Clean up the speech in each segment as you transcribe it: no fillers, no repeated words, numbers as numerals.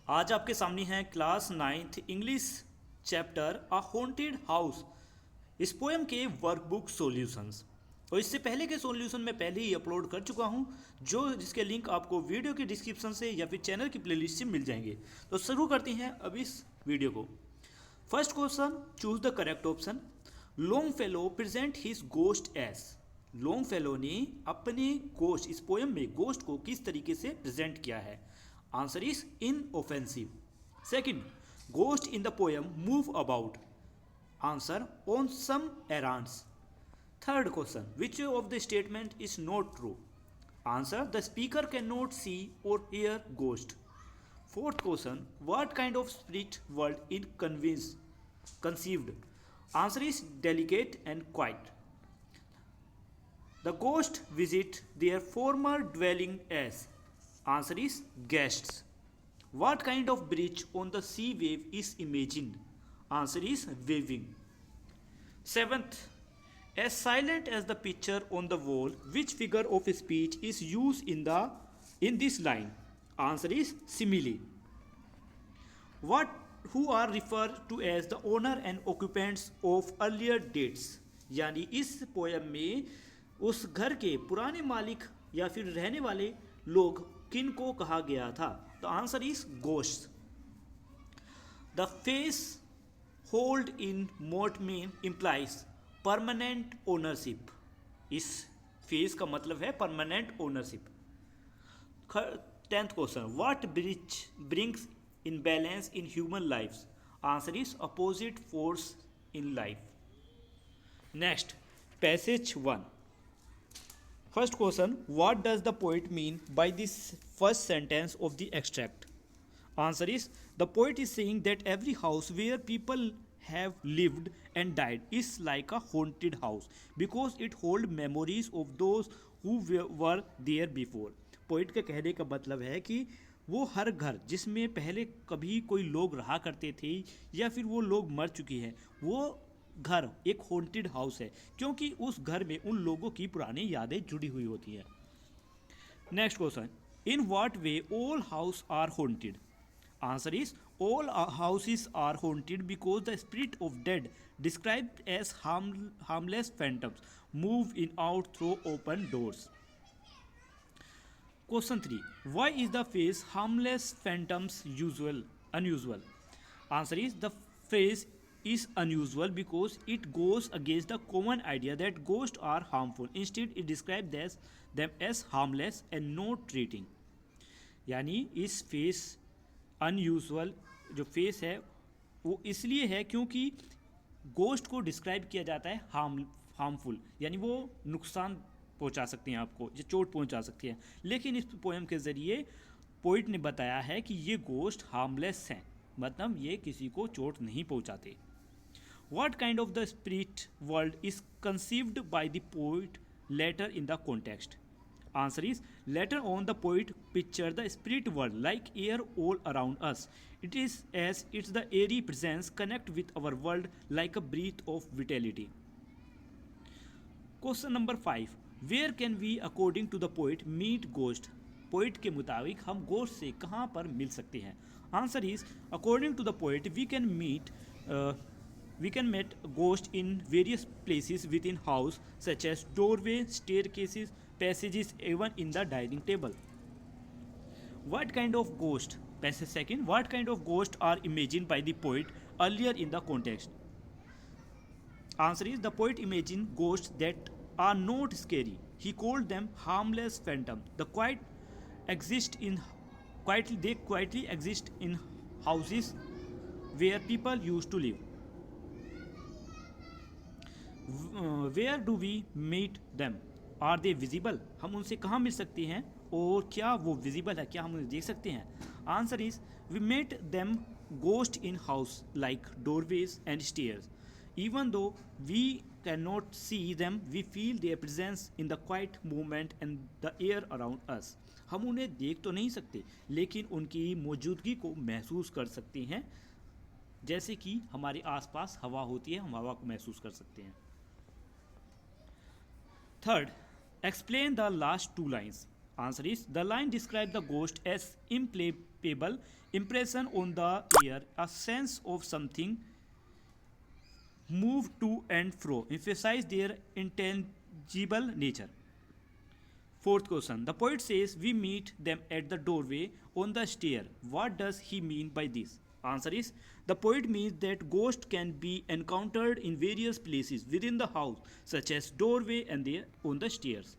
आज आपके सामने है क्लास 9th इंग्लिश चैप्टर अ हॉन्टेड हाउस इस पोएम के वर्कबुक सॉल्यूशंस। और इससे पहले के सॉल्यूशन मैं पहले ही अपलोड कर चुका हूं, जो जिसके लिंक आपको वीडियो की डिस्क्रिप्शन से या फिर चैनल की प्लेलिस्ट से मिल जाएंगे। तो शुरू करते हैं अब इस वीडियो को। First question, choose the correct option. Long fellow present his ghost S. Long fellow ने अपने गोस्ट, इस पोएम में गोस्ट को किस तरीके से प्रेजेंट किया है? Answer is inoffensive. Second, ghost in the poem move about. Answer, on some errands. Third question, which of the statement is not true? Answer, the speaker cannot see or hear ghost. Fourth question, what kind of spirit world it conceived? Answer is delicate and quiet. The ghost visit their former dwelling as. Answer is guests. What kind of bridge on the sea wave is imagined? Answer is waving. Seventh, as silent as the picture on the wall, which figure of speech is used in this line? Answer is simile. What who are referred to as the owner and occupants of earlier dates? यानी इस poem में उस घर के पुराने मालिक या फिर रहने वाले लोग किन को कहा गया था? तो answer is ghost. The face hold in मोट में इम्प्लाइज परमानेंट ओनरशिप। इस फेस का मतलब है permanent ownership. 10th question, what brings in balance in human life? Answer is opposite force in life. Next, passage 1। First question, what does the poet mean by this first sentence of the extract? Answer is, the poet is saying that every house where people have lived and died is like a haunted house because it holds memories of those who were there before. Poet के कहने का मतलब है कि वो हर घर जिसमें पहले कभी कोई लोग रहा करते थे या फिर वो लोग मर चुके हैं, वो घर एक हॉन्टेड हाउस है क्योंकि उस घर में उन लोगों की पुरानी यादें जुड़ी हुई होती हैं। Next question, in what way all house are haunted? Answer is, all houses are haunted because the spirit of dead described as harmless phantoms move in out through open doors. Question 3, why is the face harmless phantoms unusual? Answer is, the phrase is unusual because it goes against the common idea that ghosts are harmful. Instead, it describes them as harmless and not treating. यानी इस face unusual जो face है वो इसलिए है क्योंकि ghost को describe किया जाता है हार्मफुल, यानी वो नुकसान पहुंचा सकती हैं आपको, जो चोट पहुंचा सकती है। लेकिन इस पोएम के ज़रिए पोइट ने बताया है कि ये गोस्ट हार्मलेस हैं, मतलब ये किसी को चोट नहीं पहुंचाते। What kind of the spirit world is conceived by the poet later in the context? Answer is, later on the poet pictured the spirit world like air all around us. It is as it's the airy presence connect with our world like a breath of vitality. Question number 5. Where can we according to the poet meet ghost? Poet के मुताबिक हम ghost से कहाँ पर मिल सकते हैं? Answer is, according to the poet we can meet ghosts in various places within house such as doorway, staircases, passages, even in the dining table. What kind of ghost? Passage second, what kind of ghosts are imagined by the poet earlier in the context? Answer is, the poet imagined ghosts that are not scary. He called them harmless phantom. They quietly exist in houses where people used to live. Where do we meet them? Are they visible? हम उनसे कहाँ मिल सकते हैं और क्या वो visible है, क्या हम उन्हें देख सकते हैं? Answer is, we met them ghost in house like doorways and stairs. Even though we cannot see them, we feel their presence in the quiet movement and the air around us. हम उन्हें देख तो नहीं सकते लेकिन उनकी मौजूदगी को महसूस कर सकते हैं, जैसे कि हमारे आसपास हवा होती है, हम हवा को महसूस कर सकते हैं। Third, explain the last 2 lines. Answer is the line describes the ghost as impalpable impression on the air, a sense of something move to and fro, emphasize their intangible nature. Fourth question. The poet says we meet them at the doorway on the stair. What does he mean by this? Answer is the poet means that ghosts can be encountered in various places within the house, such as doorway and on the stairs.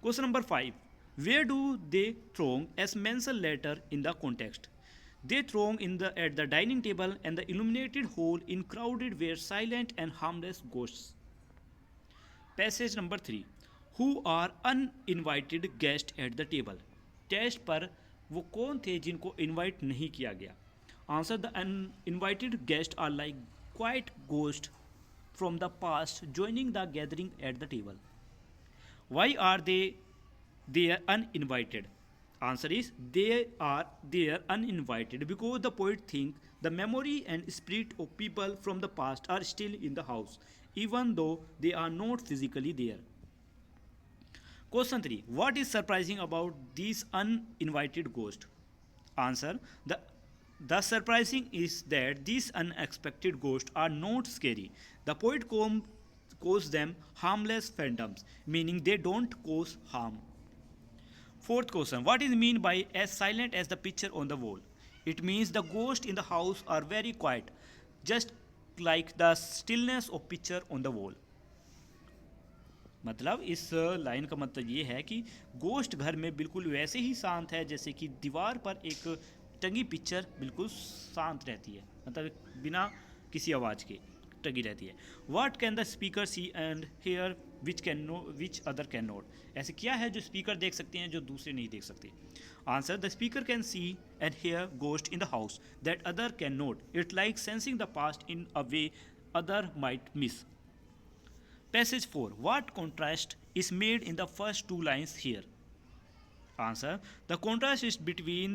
Question number 5. Where do they throng as mentioned later in the context? They throng at the dining table and the illuminated hall in crowded were silent and harmless ghosts. Passage number 3. Who are uninvited guests at the table? टेस्ट पर वो कौन थे जिनको invite नहीं किया गया? Answer the uninvited guests are like quiet ghosts from the past joining the gathering at the table. Why are they there uninvited? Answer is they are there uninvited because the poet thinks the memory and spirit of people from the past are still in the house, even though they are not physically there. Question 3. What is surprising about these uninvited ghosts? Answer. The surprising is that these unexpected ghosts are not scary. The poet calls them harmless phantoms, meaning they don't cause harm. Fourth question. What is meant by as silent as the picture on the wall? It means the ghosts in the house are very quiet, just like the stillness of picture on the wall. मतलब इस line का मतलब ये है कि गोश्त घर में बिल्कुल वैसे ही शांत है जैसे कि दीवार पर एक टंगी पिक्चर बिल्कुल शांत रहती है, मतलब बिना किसी आवाज़ के टंगी रहती है. What can the speaker see and hear which other can not? ऐसे क्या है जो स्पीकर देख सकते हैं जो दूसरे नहीं देख सकते? Answer the speaker can see and hear ghost in the house that other can not. It like sensing the past in a way other might miss. Passage 4. What contrast is made in the first two lines here? Answer. The contrast is between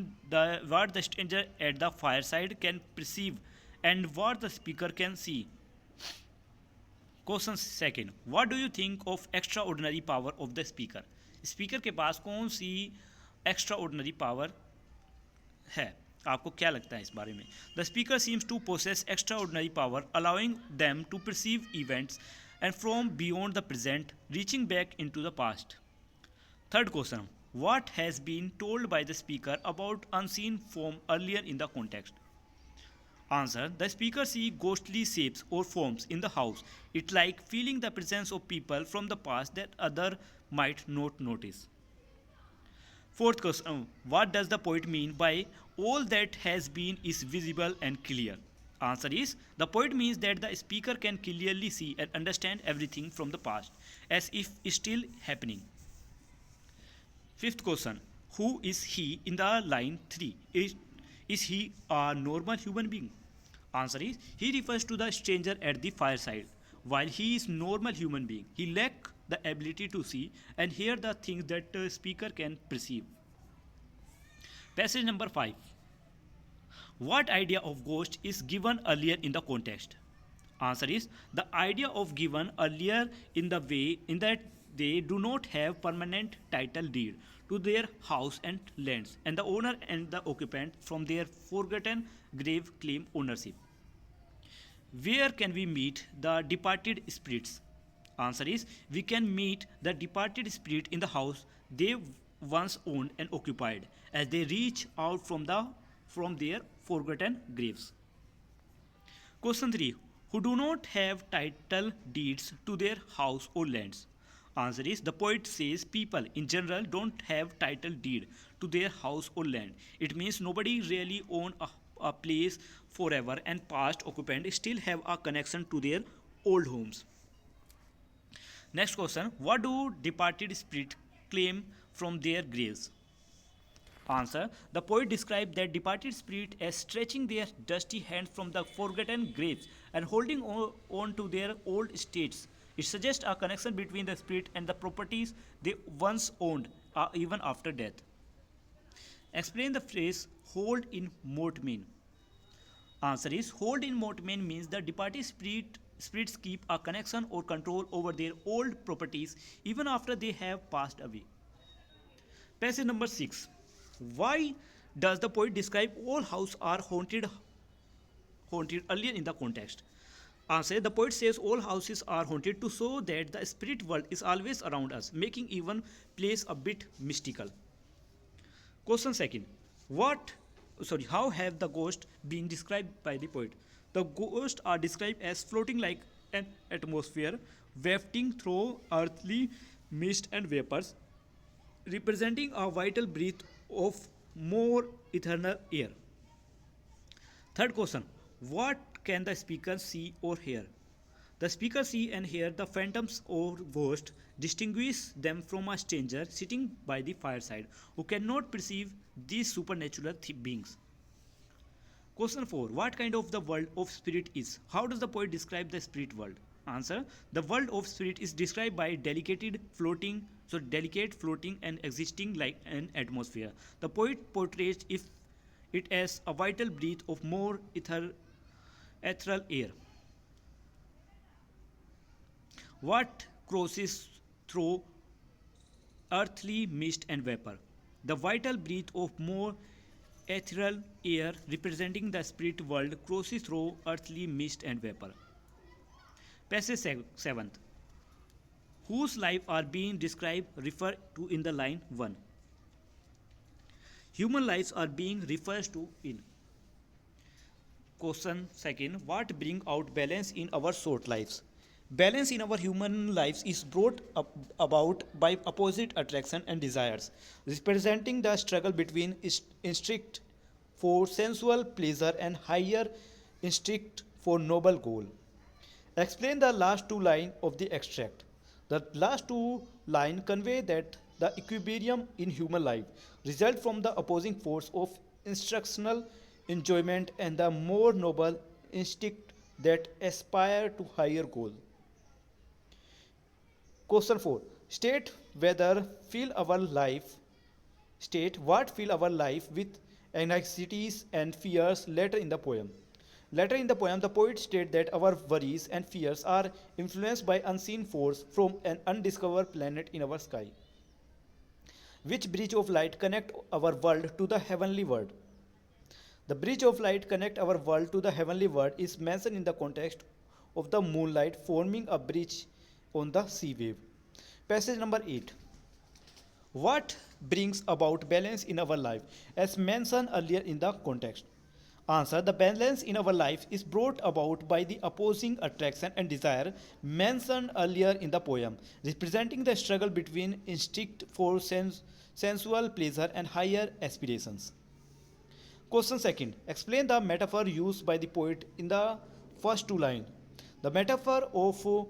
what the stranger at the fireside can perceive and what the speaker can see. Question 2. What do you think of extraordinary power of the speaker? Speaker के पास कौन सी extraordinary power है? आपको क्या लगता है इस बारे में? The speaker seems to possess extraordinary power, allowing them to perceive events and from beyond the present, reaching back into the past. Third question. What has been told by the speaker about unseen form earlier in the context? Answer. The speaker sees ghostly shapes or forms in the house. It like feeling the presence of people from the past that other might not notice. Fourth question. What does the poet mean by all that has been is visible and clear? Answer is the poet means that the speaker can clearly see and understand everything from the past as if it's still happening. Fifth question. Who is he in the line 3? Is he a normal human being? Answer is he refers to the stranger at the fireside. While he is normal human being, he lacks the ability to see and hear the things that the speaker can perceive. Passage number 5. What idea of ghost is given earlier in the context? Answer is the idea of given earlier in the way in that they do not have permanent title deed to their house and lands, and the owner and the occupant from their forgotten grave claim ownership. Where can we meet the departed spirits? Answer is we can meet the departed spirit in the house they once owned and occupied as they reach out from their forgotten graves. Question 3. Who do not have title deeds to their house or lands? Answer is the poet says people in general don't have title deed to their house or land. It means nobody really own a place forever and past occupants still have a connection to their old homes. Next question. What do departed spirits claim from their graves? Answer. The poet described that departed spirit as stretching their dusty hands from the forgotten graves and holding on to their old estates. It suggests a connection between the spirit and the properties they once owned, even after death. Explain the phrase hold in mortmain. Answer is hold in mortmain means the departed spirits keep a connection or control over their old properties even after they have passed away. Passage number 6. Why does the poet describe all houses are haunted earlier in the context? Answer: the poet says all houses are haunted to show that the spirit world is always around us, making even place a bit mystical. Question second. How have the ghosts been described by the poet? The ghosts are described as floating like an atmosphere, wafting through earthly mist and vapors, representing a vital breath of more eternal air. Third question. What can the speaker see or hear? The speaker see and hear the phantoms or ghosts, distinguish them from a stranger sitting by the fireside who cannot perceive these supernatural beings. Question 4. What kind of the world of spirit is? How does the poet describe the spirit world? Answer: the world of spirit is described by delicate floating and existing like an atmosphere. The poet portrays it as a vital breath of more ethereal air. What crosses through earthly mist and vapor? The vital breath of more ethereal air representing the spirit world crosses through earthly mist and vapor. Passage 7th. Whose life are being described referred to in the line 1? Human lives are being referred to in. Question second. What bring out balance in our short lives? Balance in our human lives is brought about by opposite attraction and desires, representing the struggle between instinct for sensual pleasure and higher instinct for noble goal. Explain the last two lines of the extract. The last two lines convey that the equilibrium in human life results from the opposing force of instructional enjoyment and the more noble instinct that aspire to higher goal. Question 4. State what fill our life with anxieties and fears later in the poem. Later in the poem, the poet states that our worries and fears are influenced by unseen force from an undiscovered planet in our sky. Which bridge of light connect our world to the heavenly world? The bridge of light connect our world to the heavenly world is mentioned in the context of the moonlight forming a bridge on the sea wave. Passage number 8. What brings about balance in our life as mentioned earlier in the context? Answer: the balance in our life is brought about by the opposing attraction and desire mentioned earlier in the poem, representing the struggle between instinct for sensual pleasure and higher aspirations. Question second. Explain the metaphor used by the poet in the first two lines. The metaphor of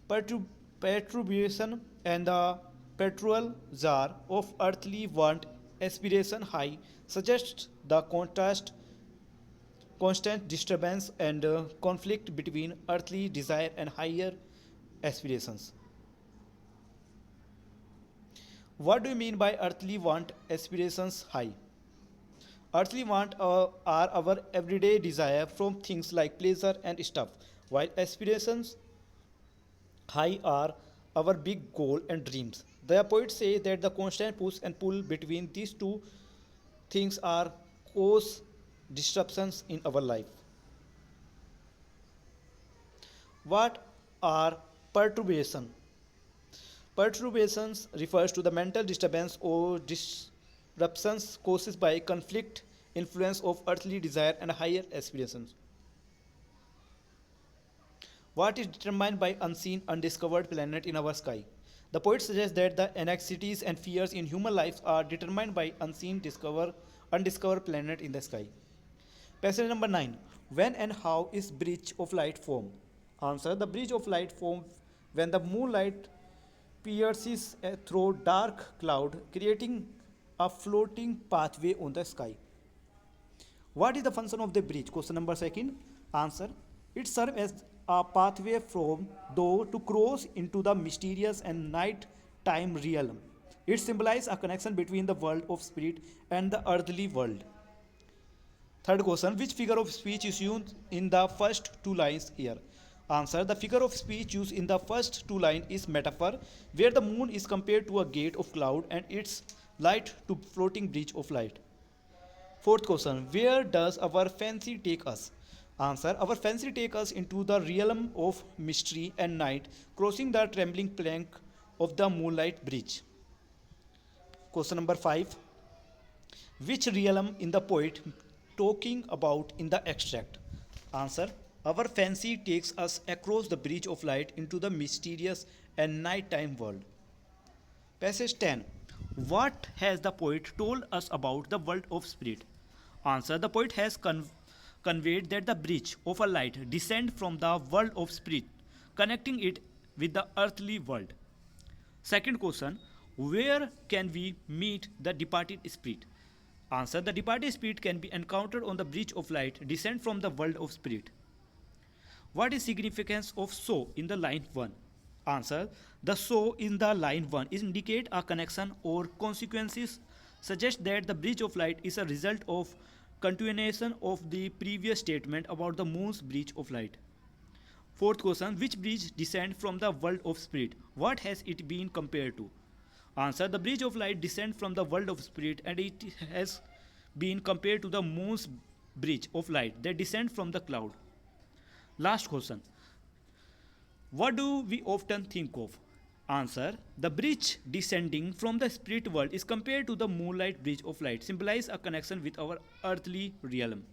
perturbation and the petrol jar of earthly want aspiration high suggests the constant disturbance and conflict between earthly desire and higher aspirations. What do you mean by earthly want aspirations high? Earthly want are our everyday desire from things like pleasure and stuff, while aspirations high are our big goal and dreams. The poets say that the constant push and pull between these two things are cause disruptions in our life. What are perturbation? Perturbations refers to the mental disturbance or disruptions caused by conflict, influence of earthly desire and higher aspirations. What is determined by unseen, undiscovered planet in our sky? The poet suggests that the anxieties and fears in human lives are determined by undiscovered planet in the sky. Passage number 9. When and how is bridge of light formed? Answer: the bridge of light formed when the moonlight pierces through dark cloud, creating a floating pathway on the sky. What is the function of the bridge? Question number 2. Answer: it serves as a pathway from though to cross into the mysterious and night-time realm. It symbolizes a connection between the world of spirit and the earthly world. Third question. Which figure of speech is used in the first two lines here? Answer: the figure of speech used in the first two lines is metaphor, where the moon is compared to a gate of cloud and its light to floating bridge of light. Fourth question, where does our fancy take us? Answer, our fancy take us into the realm of mystery and night, crossing the trembling plank of the moonlight bridge. Question number 5, which realm in the poet talking about in the extract? Answer, our fancy takes us across the bridge of light into the mysterious and nighttime world. Passage 10. What has the poet told us about the world of spirit? Answer, the poet has conveyed that the bridge of a light descends from the world of spirit, connecting it with the earthly world. Second question, where can we meet the departed spirit? Answer, the departed spirit can be encountered on the bridge of light, descent from the world of spirit. What is significance of so in the line 1? Answer, the so in the line 1 is indicate a connection or consequences suggest that the bridge of light is a result of continuation of the previous statement about the moon's bridge of light. Fourth question, which bridge descend from the world of spirit? What has it been compared to? Answer, the bridge of light descend from the world of spirit and it has been compared to the moon's bridge of light that descend from the cloud. Last question, what do we often think of? Answer, the bridge descending from the spirit world is compared to the moonlight bridge of light, symbolize a connection with our earthly realm.